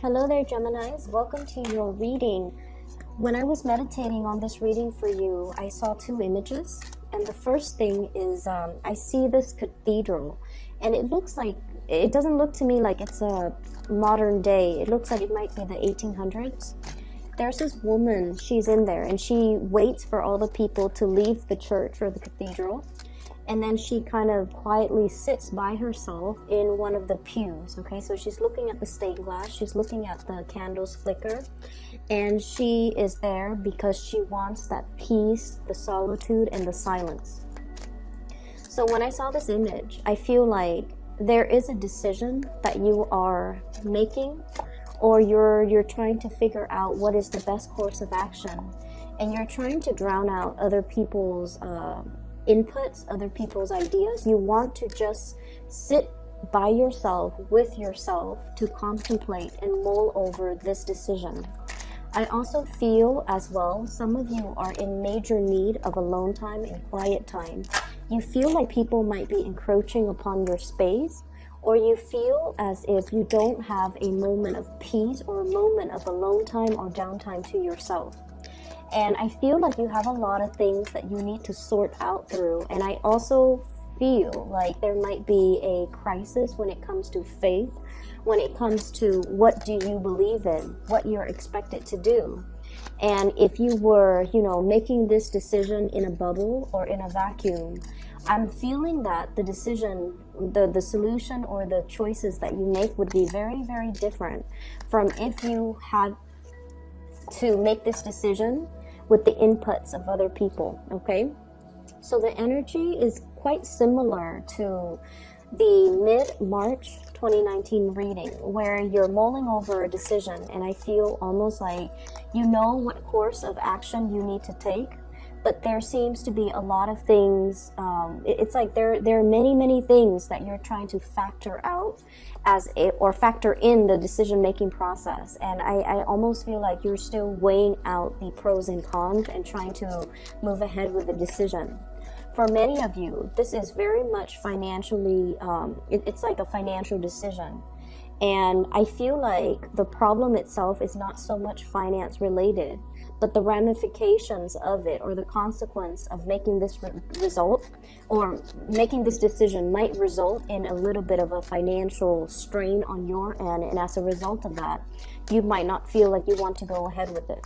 Hello there, Geminis. Welcome to your reading. When I was meditating on this reading for you, I saw two images. And the first thing is I see this cathedral. And it doesn't look to me like it's a modern day. It looks like it might be the 1800s. There's this woman, she's in there, and she waits for all the people to leave the church or the cathedral. And then she kind of quietly sits by herself in one of the pews, okay? So she's looking at the stained glass, she's looking at the candles flicker, and she is there because she wants that peace, the solitude, and the silence. So when I saw this image, I feel like there is a decision that you are making, or you're trying to figure out what is the best course of action, and you're trying to drown out other people's inputs, other people's ideas. You want to just sit by yourself, with yourself, to contemplate and mull over this decision. I also feel as well, some of you are in major need of alone time and quiet time. You feel like people might be encroaching upon your space, or you feel as if you don't have a moment of peace or a moment of alone time or downtime to yourself. And I feel like you have a lot of things that you need to sort out through. And I also feel like there might be a crisis when it comes to faith, when it comes to what do you believe in, what you're expected to do. And if you were, making this decision in a bubble or in a vacuum, I'm feeling that the decision, the solution or the choices that you make would be very, very different from if you had to make this decision with the inputs of other people, okay? So the energy is quite similar to the mid-March 2019 reading, where you're mulling over a decision, and I feel almost like you know what course of action you need to take, but there seems to be a lot of things, it's like there are many things that you're trying to factor out or factor in the decision-making process. And I almost feel like you're still weighing out the pros and cons and trying to move ahead with the decision. For many of you, this is very much financially, it's like a financial decision. And I feel like the problem itself is not so much finance related, but the ramifications of it, or the consequence of making this result or making this decision might result in a little bit of a financial strain on your end. And as a result of that, you might not feel like you want to go ahead with it.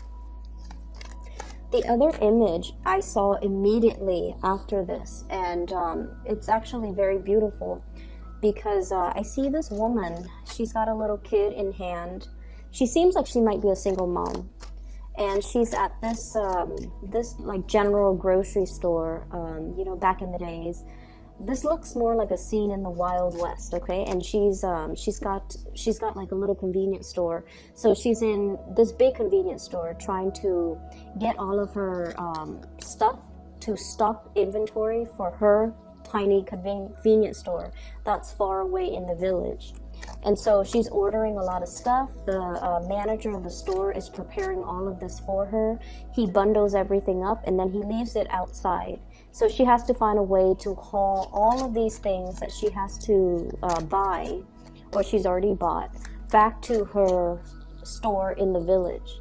The other image I saw immediately after this, and it's actually very beautiful, because I see this woman. She's got a little kid in hand. She seems like she might be a single mom, and she's at this like general grocery store. Back in the days, this looks more like a scene in the Wild West, okay? And she's got like a little convenience store. So she's in this big convenience store trying to get all of her stuff to stock inventory for her tiny convenience store that's far away in the village. And so she's ordering a lot of stuff. The manager of the store is preparing all of this for her. He bundles everything up and then he leaves it outside. So she has to find a way to haul all of these things that she has to buy, or she's already bought, back to her store in the village.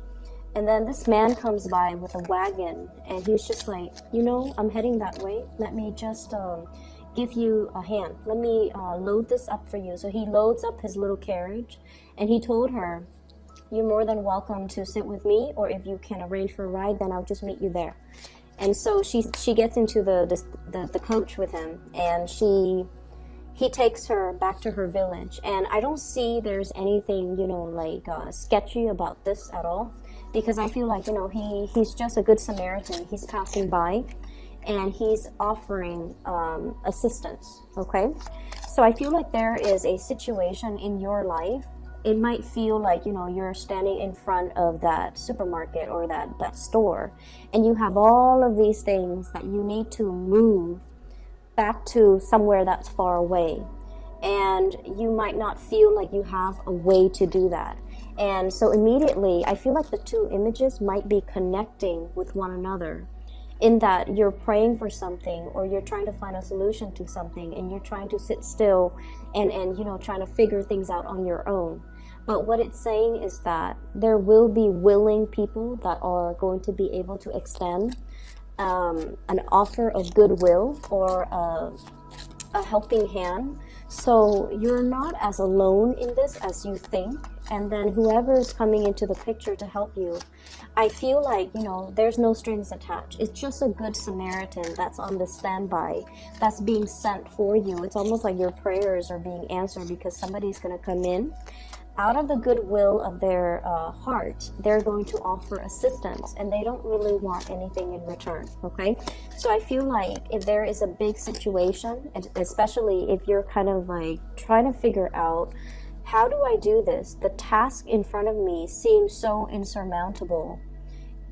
And then this man comes by with a wagon, and he's just like, I'm heading that way. Let me just give you a hand. Let me load this up for you. So he loads up his little carriage, and he told her, you're more than welcome to sit with me, or if you can arrange for a ride, then I'll just meet you there. And so she gets into the coach with him, and he takes her back to her village. And I don't see there's anything, sketchy about this at all, because I feel like, he's just a good Samaritan. He's passing by, and he's offering assistance, okay? So I feel like there is a situation in your life. It might feel like, you're standing in front of that supermarket or that store, and you have all of these things that you need to move back to somewhere that's far away. And you might not feel like you have a way to do that. And so immediately, I feel like the two images might be connecting with one another, in that you're praying for something, or you're trying to find a solution to something, and you're trying to sit still and trying to figure things out on your own. But what it's saying is that there will be willing people that are going to be able to extend an offer of goodwill or a helping hand. So you're not as alone in this as you think. And then whoever is coming into the picture to help you, I feel like, you know, there's no strings attached. It's just a good Samaritan that's on the standby, that's being sent for you. It's almost like your prayers are being answered because somebody's going to come in. Out of the goodwill of their heart, they're going to offer assistance, and they don't really want anything in return, okay? So I feel like if there is a big situation, and especially if you're kind of like trying to figure out, how do I do this? The task in front of me seems so insurmountable.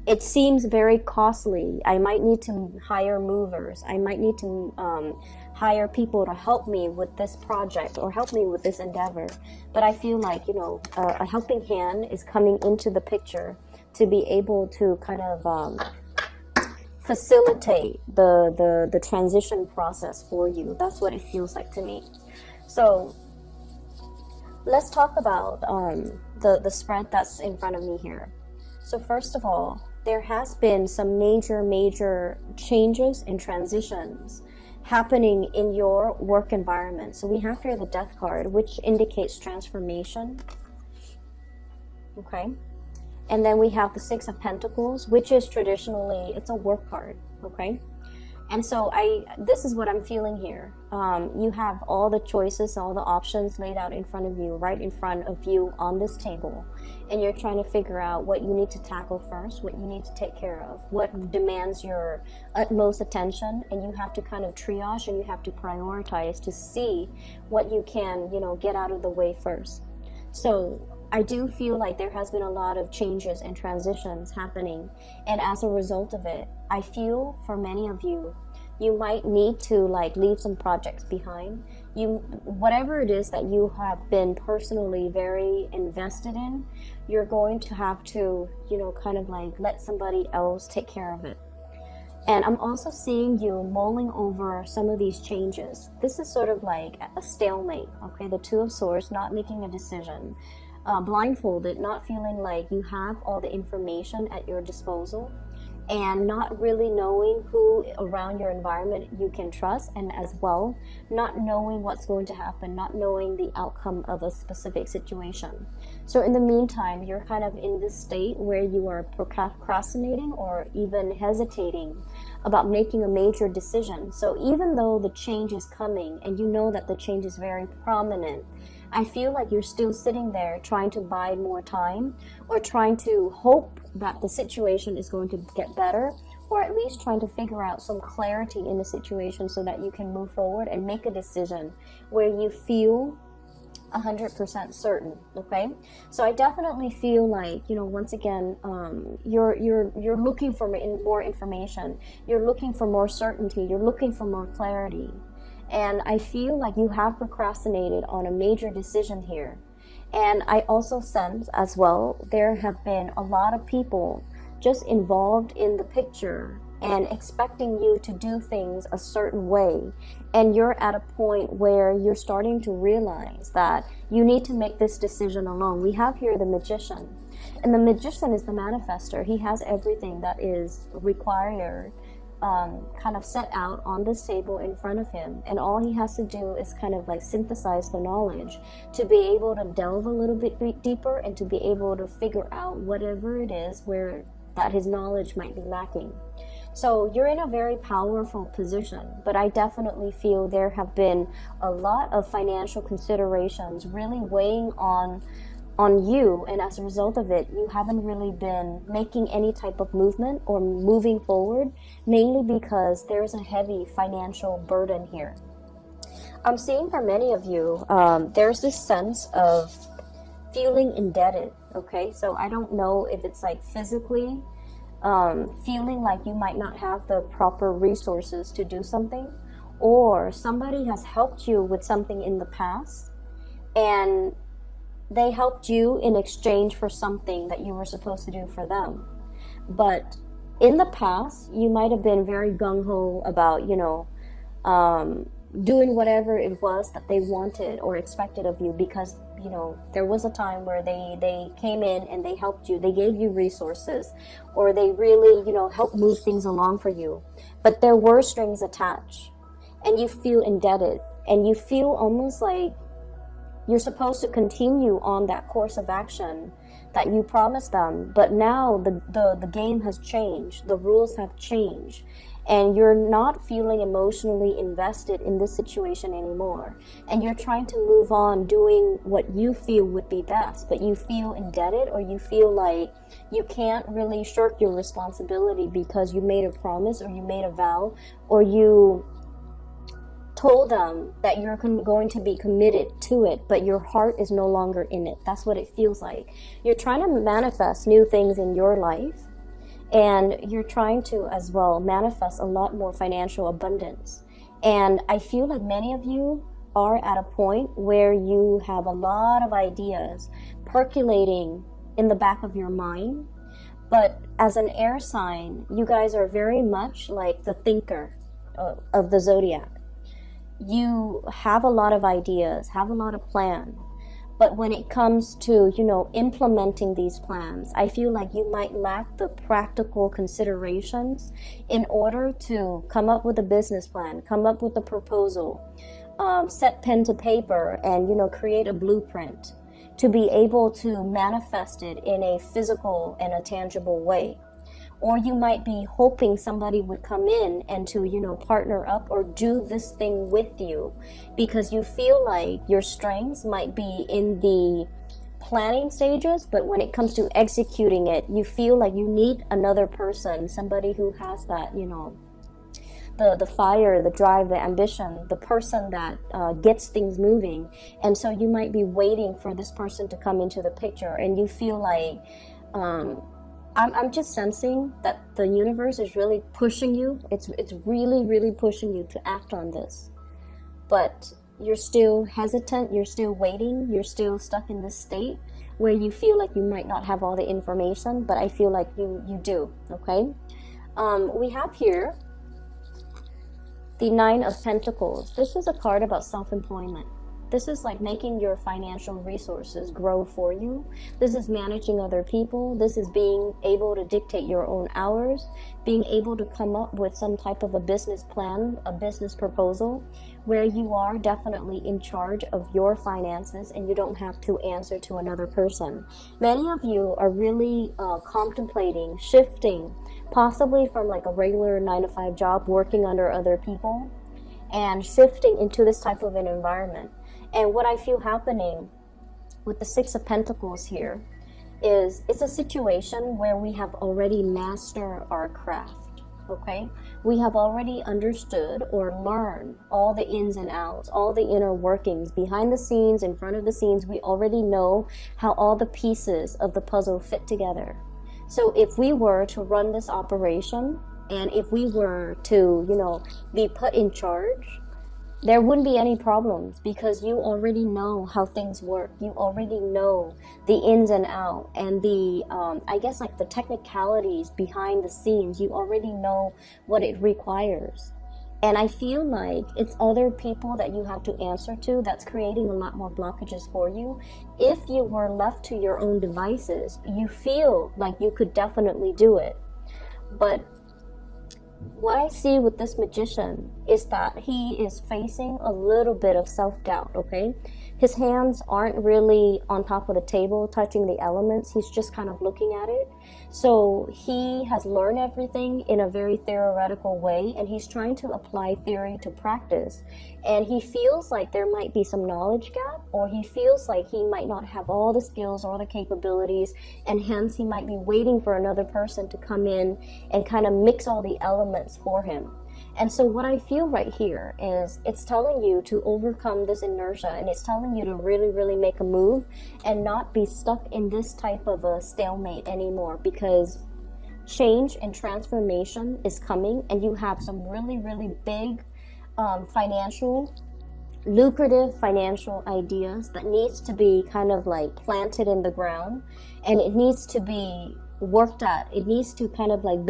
It seems very costly. I might need to hire movers. I might need to hire people to help me with this project or help me with this endeavor. But I feel like, you know, a helping hand is coming into the picture to be able to kind of facilitate the transition process for you. That's what it feels like to me. So let's talk about the spread that's in front of me here. So first of all, there has been some major changes and transitions happening in your work environment. So we have here the Death card, which indicates transformation. Okay. And then we have the Six of Pentacles, which is traditionally, it's a work card. Okay. And so this is what I'm feeling here. You have all the choices, all the options laid out in front of you, right in front of you on this table. And you're trying to figure out what you need to tackle first, what you need to take care of, what demands your utmost attention. And you have to kind of triage and you have to prioritize to see what you can, you know, get out of the way first. So I do feel like there has been a lot of changes and transitions happening. And as a result of it, I feel for many of you, you might need to like leave some projects behind. Whatever it is that you have been personally very invested in, you're going to have to, you know, kind of like let somebody else take care of it. And I'm also seeing you mulling over some of these changes. This is sort of like a stalemate, okay? The Two of Swords, not making a decision. Blindfolded, not feeling like you have all the information at your disposal, and not really knowing who around your environment you can trust, and as well, not knowing what's going to happen, not knowing the outcome of a specific situation. So in the meantime, you're kind of in this state where you are procrastinating or even hesitating about making a major decision. So even though the change is coming and you know that the change is very prominent, I feel like you're still sitting there trying to buy more time, or trying to hope that the situation is going to get better, or at least trying to figure out some clarity in the situation so that you can move forward and make a decision where you feel 100% certain. Okay, so I definitely feel like, you know, once again, you're looking for more information, you're looking for more certainty, you're looking for more clarity. And I feel like you have procrastinated on a major decision here. And I also sense as well, there have been a lot of people just involved in the picture and expecting you to do things a certain way. And you're at a point where you're starting to realize that you need to make this decision alone. We have here the Magician. And the Magician is the manifester. He has everything that is required kind of set out on this table in front of him, and all he has to do is kind of like synthesize the knowledge to be able to delve a little bit deeper and to be able to figure out whatever it is where that his knowledge might be lacking. So you're in a very powerful position, but I definitely feel there have been a lot of financial considerations really weighing on you, and as a result of it, you haven't really been making any type of movement or moving forward, mainly because there's a heavy financial burden here. I'm seeing for many of you, there's this sense of feeling indebted, okay? So I don't know if it's like physically feeling like you might not have the proper resources to do something, or somebody has helped you with something in the past, and they helped you in exchange for something that you were supposed to do for them. But in the past, you might have been very gung-ho about, you know, doing whatever it was that they wanted or expected of you, because you know, there was a time where they came in and they helped you, they gave you resources, or they really, you know, helped move things along for you. But there were strings attached, and you feel indebted, and you feel almost like you're supposed to continue on that course of action that you promised them. But now the game has changed, the rules have changed, and you're not feeling emotionally invested in this situation anymore. And you're trying to move on doing what you feel would be best, but you feel indebted, or you feel like you can't really shirk your responsibility because you made a promise, or you made a vow, or you told them that you're going to be committed to it, but your heart is no longer in it. That's what it feels like. You're trying to manifest new things in your life, and you're trying to as well manifest a lot more financial abundance. And I feel like many of you are at a point where you have a lot of ideas percolating in the back of your mind. But as an air sign, you guys are very much like the thinker of the zodiac. You have a lot of ideas, have a lot of plans, but when it comes to, you know, implementing these plans, I feel like you might lack the practical considerations in order to come up with a business plan, come up with a proposal, set pen to paper, and, you know, create a blueprint to be able to manifest it in a physical and a tangible way. Or you might be hoping somebody would come in and to, you know, partner up or do this thing with you, because you feel like your strengths might be in the planning stages, but when it comes to executing it, you feel like you need another person, somebody who has that, you know, the fire, the drive, the ambition, the person that gets things moving. And so you might be waiting for this person to come into the picture, and you feel like I'm just sensing that the universe is really pushing you. It's really, really pushing you to act on this. But you're still hesitant, you're still waiting, you're still stuck in this state where you feel like you might not have all the information, but I feel like you do, okay? We have here the Nine of Pentacles. This is a card about self-employment. This is like making your financial resources grow for you. This is managing other people. This is being able to dictate your own hours, being able to come up with some type of a business plan, a business proposal, where you are definitely in charge of your finances and you don't have to answer to another person. Many of you are really contemplating shifting, possibly from like a regular 9-to-5 job working under other people, and shifting into this type of an environment. And what I feel happening with the Six of Pentacles here is it's a situation where we have already mastered our craft, okay? We have already understood or learned all the ins and outs, all the inner workings, behind the scenes, in front of the scenes. We already know how all the pieces of the puzzle fit together. So if we were to run this operation, and if we were to, you know, be put in charge, there wouldn't be any problems, because you already know how things work. You already know the ins and outs, and the, I guess like the technicalities behind the scenes. You already know what it requires. And I feel like it's other people that you have to answer to that's creating a lot more blockages for you. If you were left to your own devices, you feel like you could definitely do it. But what I see with this magician is that he is facing a little bit of self-doubt, okay? His hands aren't really on top of the table touching the elements. He's just kind of looking at it. So he has learned everything in a very theoretical way, and he's trying to apply theory to practice. And he feels like there might be some knowledge gap, or he feels like he might not have all the skills or the capabilities, and hence he might be waiting for another person to come in and kind of mix all the elements for him. And so what I feel right here is it's telling you to overcome this inertia, and it's telling you to really, really make a move and not be stuck in this type of a stalemate anymore, because change and transformation is coming, and you have some really, really big lucrative financial ideas that needs to be kind of like planted in the ground, and it needs to be worked at. It needs to kind of like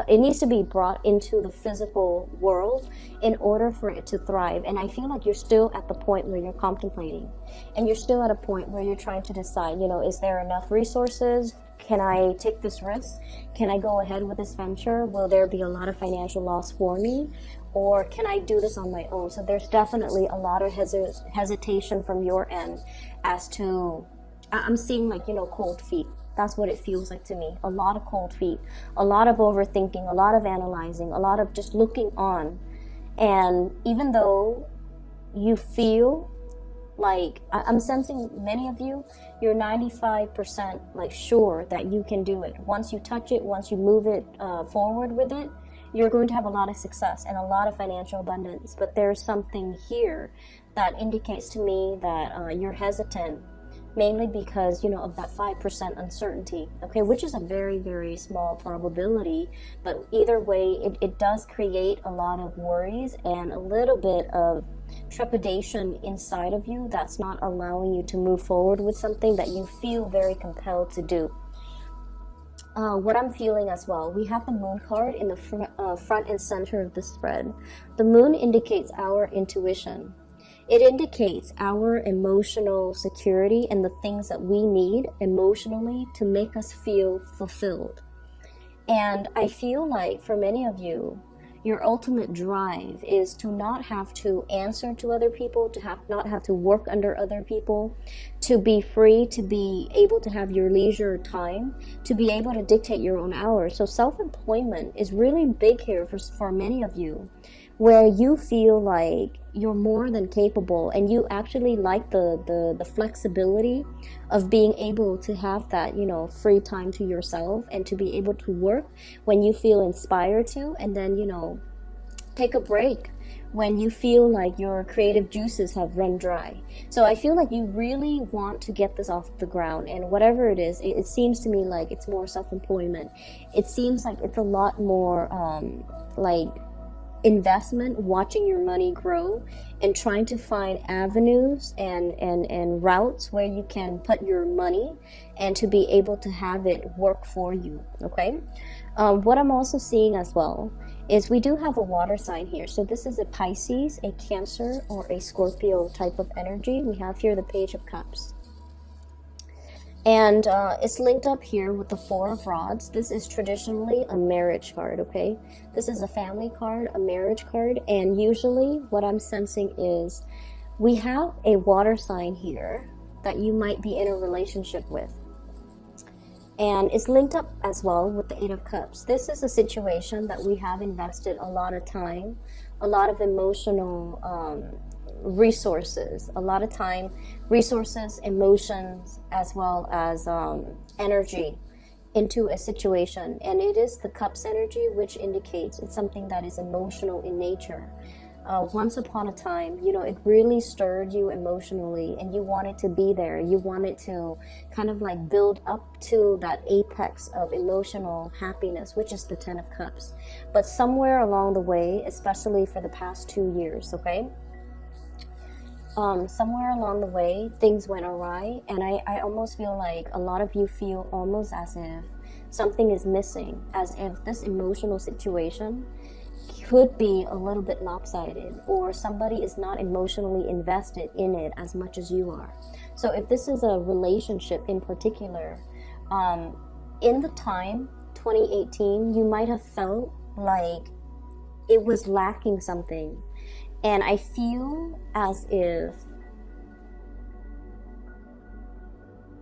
it needs to be brought into the physical world in order for it to thrive. And I feel like you're still at the point where you're contemplating, and you're still at a point where you're trying to decide, is there enough resources? Can I take this risk? Can I go ahead with this venture? Will there be a lot of financial loss for me? Or can I do this on my own? So there's definitely a lot of hesitation from your end as to, I'm seeing like, cold feet. That's what it feels like to me. A lot of cold feet, a lot of overthinking, a lot of analyzing, a lot of just looking on. And even though you feel like, I'm sensing many of you, you're 95% like sure that you can do it. Once you touch it, once you move it forward with it, you're going to have a lot of success and a lot of financial abundance. But there's something here that indicates to me that you're hesitant, mainly because, of that 5% uncertainty, okay, which is a very, very small probability. But either way, it does create a lot of worries and a little bit of trepidation inside of you that's not allowing you to move forward with something that you feel very compelled to do. What I'm feeling as well, we have the moon card in the front and center of the spread. The moon indicates our intuition. It indicates our emotional security and the things that we need emotionally to make us feel fulfilled. And I feel like for many of you, your ultimate drive is to not have to answer to other people, to not have to work under other people, to be free, to be able to have your leisure time, to be able to dictate your own hours. So self-employment is really big here for many of you, where you feel like you're more than capable and you actually like the flexibility of being able to have that, free time to yourself and to be able to work when you feel inspired to, and then, take a break when you feel like your creative juices have run dry. So I feel like you really want to get this off the ground, and whatever it is, it seems to me like it's more self-employment. It seems like it's a lot more like investment, watching your money grow and trying to find avenues and routes where you can put your money and to be able to have it work for you. Okay. What I'm also seeing as well is we do have a water sign here. So this is a Pisces, a Cancer, or a Scorpio type of energy. We have here the Page of Cups. And it's linked up here with the Four of Rods. This is traditionally a marriage card, okay? This is a family card, a marriage card, and usually what I'm sensing is we have a water sign here that you might be in a relationship with. And it's linked up as well with the Eight of Cups. This is a situation that we have invested a lot of time, a lot of emotional resources, a lot of time, resources, emotions, as well as energy into a situation. And it is the Cups energy, which indicates it's something that is emotional in nature. Once upon a time, it really stirred you emotionally and you wanted to be there. You wanted to kind of like build up to that apex of emotional happiness, which is the Ten of Cups. But somewhere along the way, especially for the past 2 years, okay? Somewhere along the way, things went awry, and I almost feel like a lot of you feel almost as if something is missing, as if this emotional situation could be a little bit lopsided, or somebody is not emotionally invested in it as much as you are. So if this is a relationship in particular, in the time 2018, you might have felt like it was lacking something. And I feel as if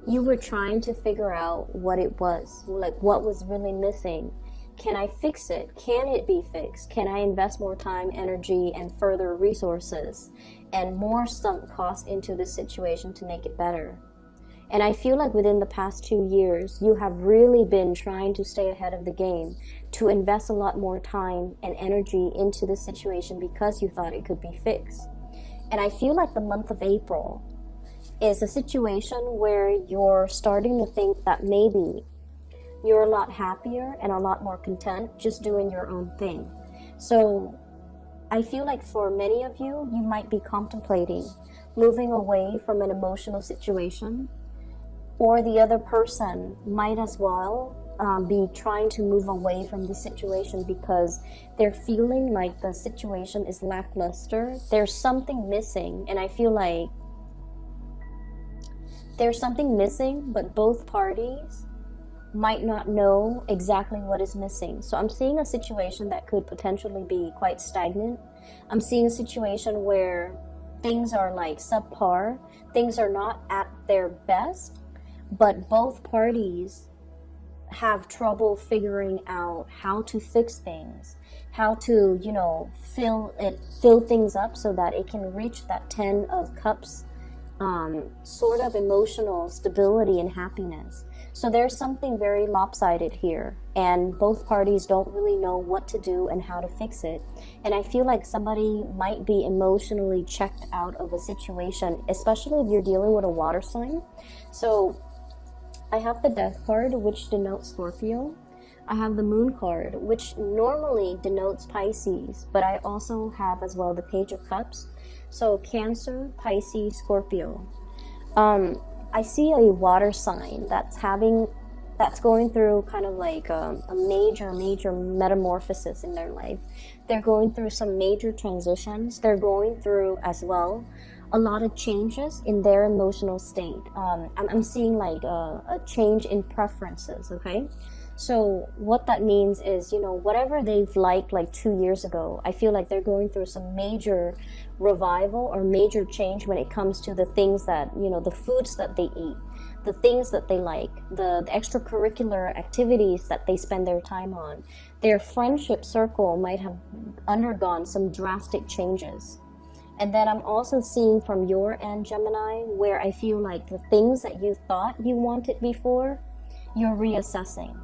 you were trying to figure out what it was, like what was really missing. Can I fix it? Can it be fixed? Can I invest more time, energy, and further resources and more sunk cost into this situation to make it better? And I feel like within the past 2 years, you have really been trying to stay ahead of the game, to invest a lot more time and energy into this situation because you thought it could be fixed. And I feel like the month of April is a situation where you're starting to think that maybe you're a lot happier and a lot more content just doing your own thing. So I feel like for many of you, you might be contemplating moving away from an emotional situation, or the other person might as well be trying to move away from the situation because they're feeling like the situation is lackluster. There's something missing, and I feel like there's something missing, but both parties might not know exactly what is missing. So I'm seeing a situation that could potentially be quite stagnant. I'm seeing a situation where things are like subpar, things are not at their best, but both parties have trouble figuring out how to fix things, how to, you know, fill things up so that it can reach that 10 of cups sort of emotional stability and happiness. So there's something very lopsided here, and both parties don't really know what to do and how to fix it. And I feel like somebody might be emotionally checked out of a situation, especially if you're dealing with a water sign. So I have the Death card, which denotes Scorpio. I have the Moon card, which normally denotes Pisces, but I also have as well the Page of Cups. So Cancer, Pisces, Scorpio. I see a water sign that's going through kind of like a major metamorphosis in their life. They're going through some major transitions. They're going through as well a lot of changes in their emotional state. I'm seeing like a change in preferences, okay? So what that means is, you know, whatever they've liked like 2 years ago, I feel like they're going through some major revival or major change when it comes to the things that, you know, the foods that they eat, the things that they like, the extracurricular activities that they spend their time on. Their friendship circle might have undergone some drastic changes. And then I'm also seeing from your end, Gemini, where I feel like the things that you thought you wanted before, you're reassessing.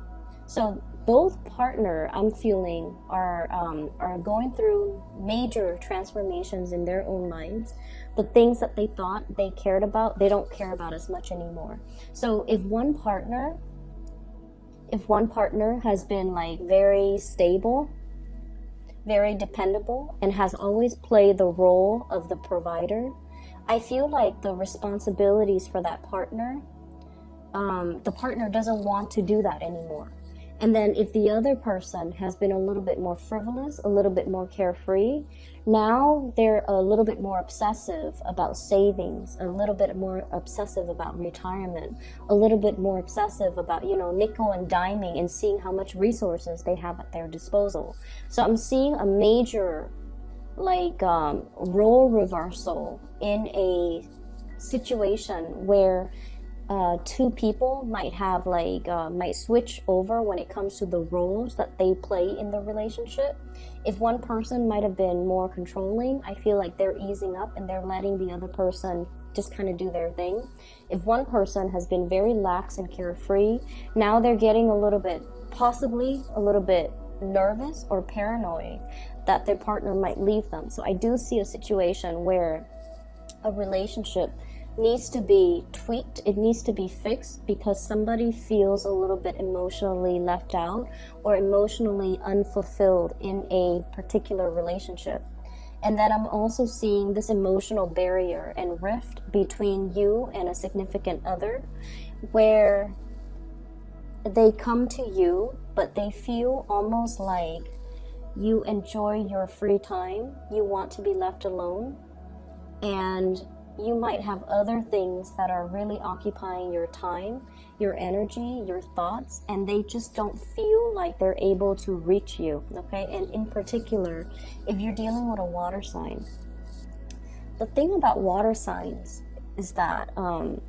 So both partner, I'm feeling, are going through major transformations in their own lives. The things that they thought they cared about, they don't care about as much anymore. So if one partner has been like very stable, very dependable, and has always played the role of the provider, I feel like the responsibilities for that partner, the partner doesn't want to do that anymore. And then if the other person has been a little bit more frivolous, a little bit more carefree, now they're a little bit more obsessive about savings, a little bit more obsessive about retirement, a little bit more obsessive about, you know, nickel and diming and seeing how much resources they have at their disposal. So I'm seeing a major like role reversal in a situation where two people might have like might switch over when it comes to the roles that they play in the relationship. If one person might have been more controlling, I feel like they're easing up and they're letting the other person just kind of do their thing. If one person has been very lax and carefree, now they're getting a little bit, possibly a little bit nervous or paranoid that their partner might leave them. So I do see a situation where a relationship needs to be tweaked, it needs to be fixed because somebody feels a little bit emotionally left out or emotionally unfulfilled in a particular relationship. And then I'm also seeing this emotional barrier and rift between you and a significant other where they come to you but they feel almost like you enjoy your free time, you want to be left alone, and you might have other things that are really occupying your time, your energy, your thoughts, and they just don't feel like they're able to reach you, okay? And in particular, if you're dealing with a water sign, the thing about water signs is that,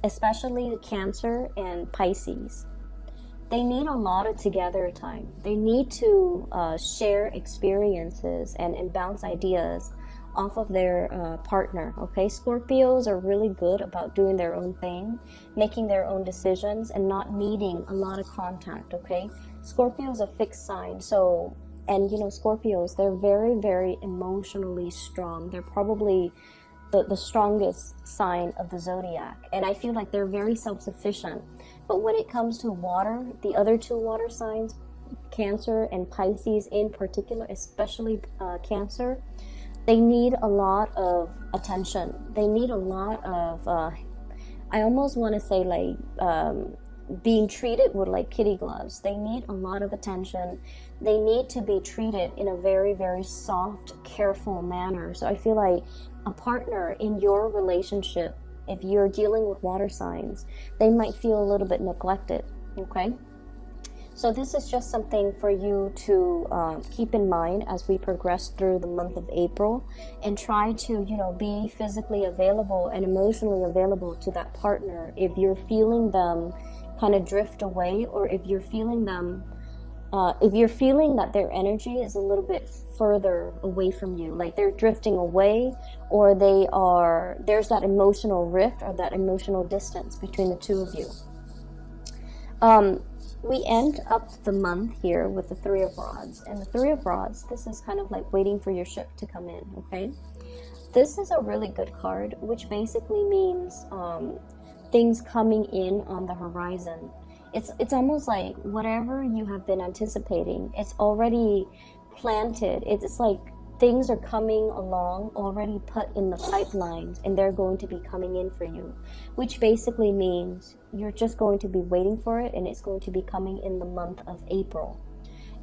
especially Cancer and Pisces, they need a lot of together time. They need to share experiences and bounce ideas off of their partner, okay? Scorpios are really good about doing their own thing, making their own decisions, and not needing a lot of contact, okay? Scorpio is a fixed sign, so, and you know, Scorpios, they're very, very emotionally strong. They're probably the strongest sign of the zodiac, and I feel like they're very self-sufficient. But when it comes to water, the other two water signs, Cancer and Pisces in particular, especially Cancer, they need a lot of attention. They need a lot of, I almost want to say like being treated with like kitty gloves. They need a lot of attention. They need to be treated in a very, very soft, careful manner. So I feel like a partner in your relationship, if you're dealing with water signs, they might feel a little bit neglected, okay? So this is just something for you to keep in mind as we progress through the month of April, and try to, be physically available and emotionally available to that partner if you're feeling them kind of drift away, or if you're feeling them, if you're feeling that their energy is a little bit further away from you, like they're drifting away, or there's that emotional rift or that emotional distance between the two of you. We end up the month here with the Three of Rods. And the Three of Rods, this is kind of like waiting for your ship to come in, okay? This is a really good card, which basically means things coming in on the horizon. It's almost like whatever you have been anticipating, it's already planted. It's like things are coming along already put in the pipelines, and they're going to be coming in for you, which basically means you're just going to be waiting for it, and it's going to be coming in the month of April.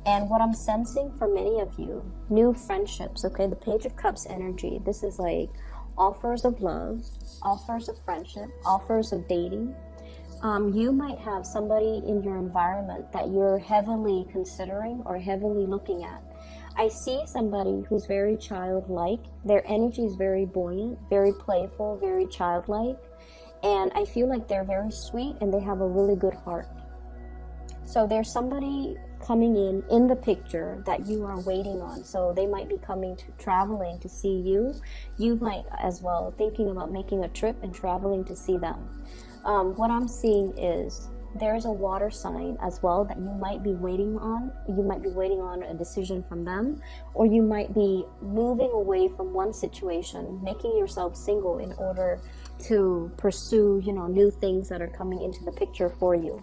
And what I'm sensing for many of you, new friendships, okay? The Page of Cups energy, this is like offers of love, offers of friendship, offers of dating. You might have somebody in your environment that you're heavily considering or heavily looking at. I see somebody who's very childlike. Their energy is very buoyant, very playful, very childlike. And I feel like they're very sweet and they have a really good heart. So there's somebody coming in the picture that you are waiting on. So they might be traveling to see you. You might as well thinking about making a trip and traveling to see them. What I'm seeing is there's a water sign as well that you might be waiting on. You might be waiting on a decision from them, or you might be moving away from one situation, making yourself single in order to pursue, new things that are coming into the picture for you.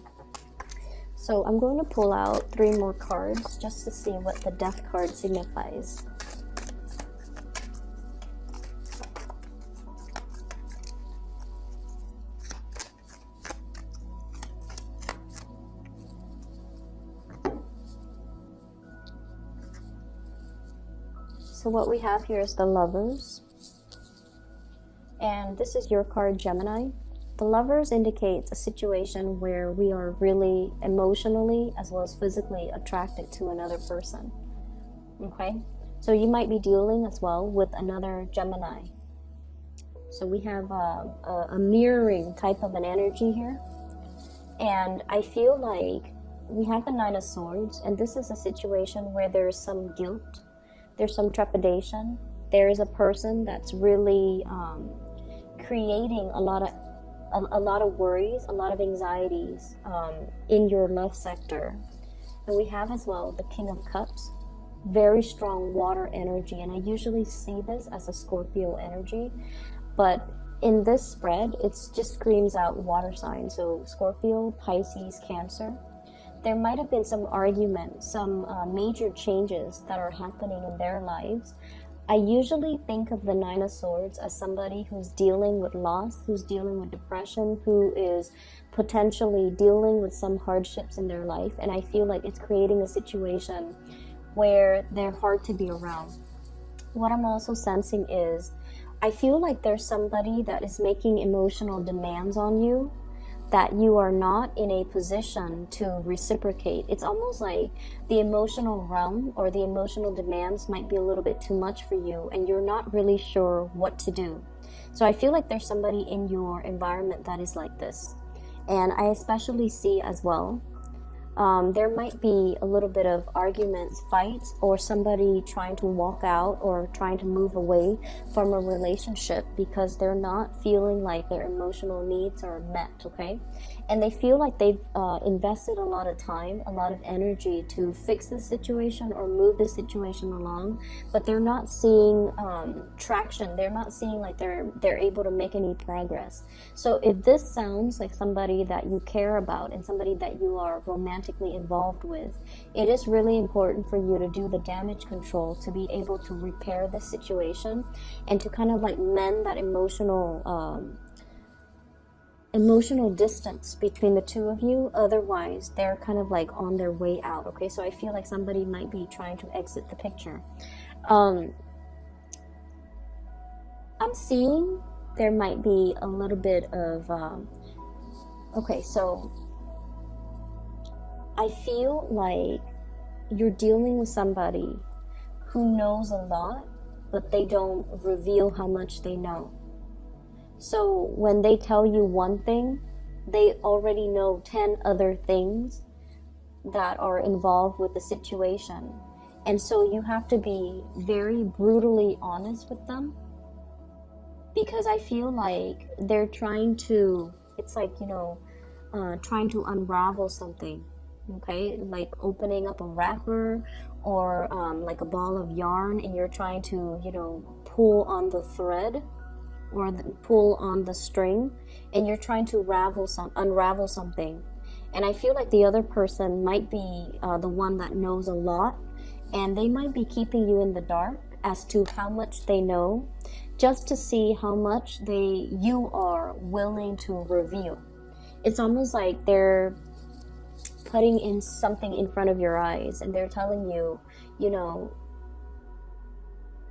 So I'm going to pull out 3 more cards just to see what the Death card signifies. So what we have here is the Lovers. And this is your card, Gemini. The Lovers indicates a situation where we are really emotionally as well as physically attracted to another person. Okay? So you might be dealing as well with another Gemini. So we have a mirroring type of an energy here. And I feel like we have the Nine of Swords, and this is a situation where there's some guilt. There's some trepidation. There is a person that's really creating a lot of worries, a lot of anxieties in your love sector. And we have as well the King of Cups, very strong water energy. And I usually see this as a Scorpio energy, but in this spread, it just screams out water signs. So Scorpio, Pisces, Cancer. There might have been some argument, some major changes that are happening in their lives. I usually think of the Nine of Swords as somebody who's dealing with loss, who's dealing with depression, who is potentially dealing with some hardships in their life. And I feel like it's creating a situation where they're hard to be around. What I'm also sensing is, I feel like there's somebody that is making emotional demands on you that you are not in a position to reciprocate. It's almost like the emotional realm or the emotional demands might be a little bit too much for you, and you're not really sure what to do. So I feel like there's somebody in your environment that is like this. And I especially see as well, there might be a little bit of arguments, fights, or somebody trying to walk out or trying to move away from a relationship because they're not feeling like their emotional needs are met, okay? And they feel like they've invested a lot of time, a lot of energy to fix the situation or move the situation along, but they're not seeing traction. They're not seeing like they're able to make any progress. So if this sounds like somebody that you care about and somebody that you are romantically involved with, it is really important for you to do the damage control to be able to repair the situation and to kind of like mend that emotional emotional distance between the two of you. Otherwise, they're kind of like on their way out. Okay, so I feel like somebody might be trying to exit the picture. I'm seeing there might be a little bit of okay, so I feel like you're dealing with somebody who knows a lot, but they don't reveal how much they know. So when they tell you one thing, they already know 10 other things that are involved with the situation. And so you have to be very brutally honest with them, because I feel like they're trying to, it's like, you know, trying to unravel something, okay? Like opening up a wrapper or like a ball of yarn, and you're trying to, you know, pull on the thread or pull on the string, and you're trying to unravel something. And I feel like the other person might be the one that knows a lot, and they might be keeping you in the dark as to how much they know, just to see how much you are willing to reveal. It's almost like they're putting in something in front of your eyes, and they're telling you, you know,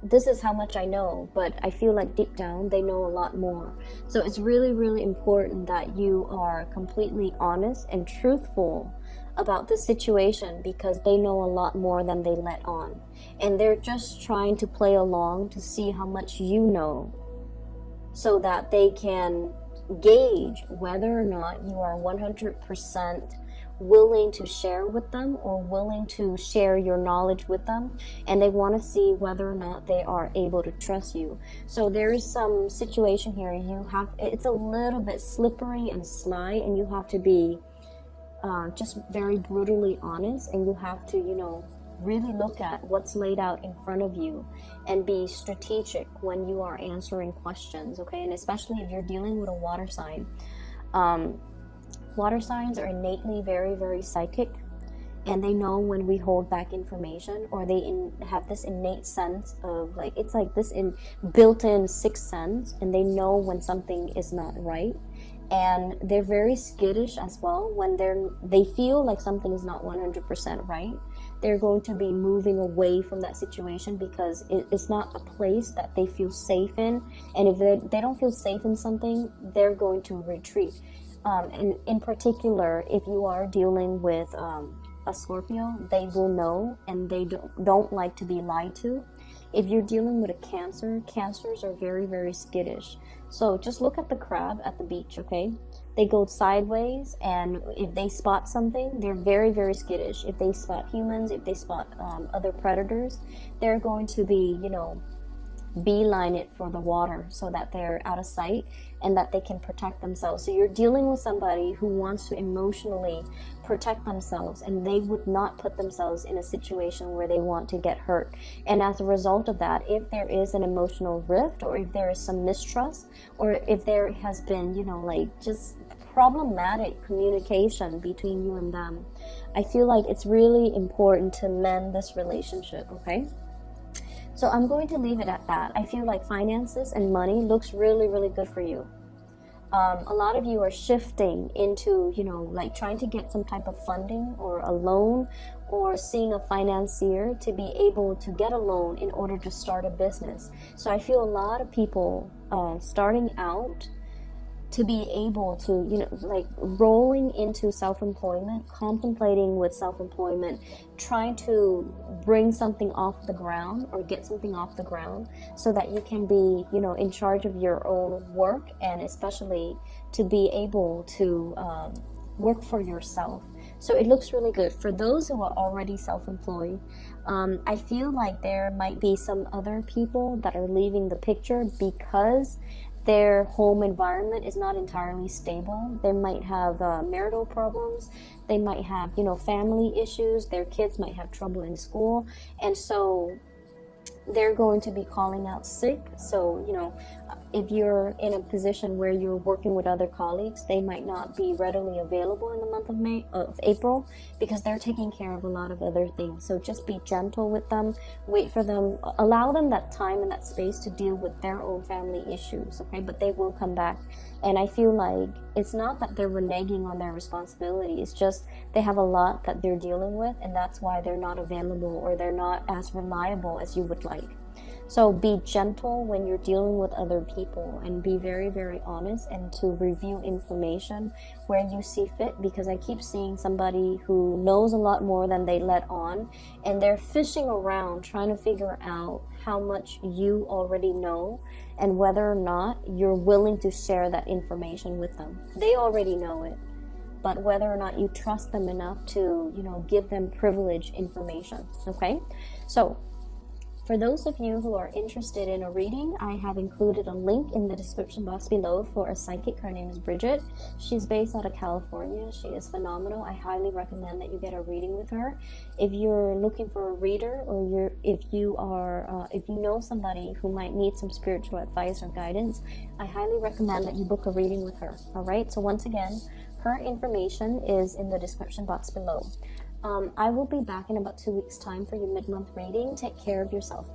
this is how much I know, but I feel like deep down they know a lot more. So it's really, really important that you are completely honest and truthful about the situation, because they know a lot more than they let on. And they're just trying to play along to see how much you know, so that they can gauge whether or not you are 100% willing to share with them, or willing to share your knowledge with them, and they want to see whether or not they are able to trust you. So there is some situation here, it's a little bit slippery and sly, and you have to be just very brutally honest, and you have to, you know, really look at what's laid out in front of you and be strategic when you are answering questions, okay? And especially if you're dealing with a water sign. Water signs are innately very, very psychic, and they know when we hold back information, or they have this innate sense of, like, it's like this built-in sixth sense, and they know when something is not right. And they're very skittish as well. When they feel like something is not 100% right, they're going to be moving away from that situation, because it's not a place that they feel safe in. And if they don't feel safe in something, they're going to retreat. And in particular, if you are dealing with a Scorpio, they will know, and they don't like to be lied to. If you're dealing with a Cancer, Cancers are very, very skittish. So just look at the crab at the beach, okay? They go sideways, and if they spot something, they're very, very skittish. If they spot humans, if they spot other predators, they're going to be, you know, beeline it for the water, so that they're out of sight and that they can protect themselves. So you're dealing with somebody who wants to emotionally protect themselves, and they would not put themselves in a situation where they want to get hurt. And as a result of that, if there is an emotional rift, or if there is some mistrust, or if there has been, you know, like just problematic communication between you and them, I feel like it's really important to mend this relationship, okay? So I'm going to leave it at that. I feel like finances and money looks really, really good for you. A lot of you are shifting into, you know, like trying to get some type of funding or a loan, or seeing a financier to be able to get a loan in order to start a business. So I feel a lot of people starting out to be able to, you know, like rolling into self-employment, contemplating with self-employment, trying to bring something off the ground or get something off the ground, so that you can be, you know, in charge of your own work, and especially to be able to work for yourself. So it looks really good. For those who are already self-employed, I feel like there might be some other people that are leaving the picture because their home environment is not entirely stable. They might have marital problems. They might have, you know, family issues. Their kids might have trouble in school. And so they're going to be calling out sick. So, you know, if you're in a position where you're working with other colleagues, they might not be readily available in the month of April, because they're taking care of a lot of other things. So just be gentle with them, wait for them, allow them that time and that space to deal with their own family issues, okay? But they will come back. And I feel like It's not that they're reneging on their responsibility. It's just they have a lot that they're dealing with, and that's why they're not available or they're not as reliable as you would like. So be gentle when you're dealing with other people, and be very, very honest, and to review information where you see fit, because I keep seeing somebody who knows a lot more than they let on, and they're fishing around trying to figure out how much you already know and whether or not you're willing to share that information with them. They already know it, but whether or not you trust them enough to, give them privileged information. Okay, so for those of you who are interested in a reading, I have included a link in the description box below for a psychic. Her name is Bridget. She's based out of California. She is phenomenal. I highly recommend that you get a reading with her. If you're looking for a reader, or if you know somebody who might need some spiritual advice or guidance, I highly recommend that you book a reading with her. All right. So once again, her information is in the description box below. I will be back in about 2 weeks' time for your mid-month reading. Take care of yourself.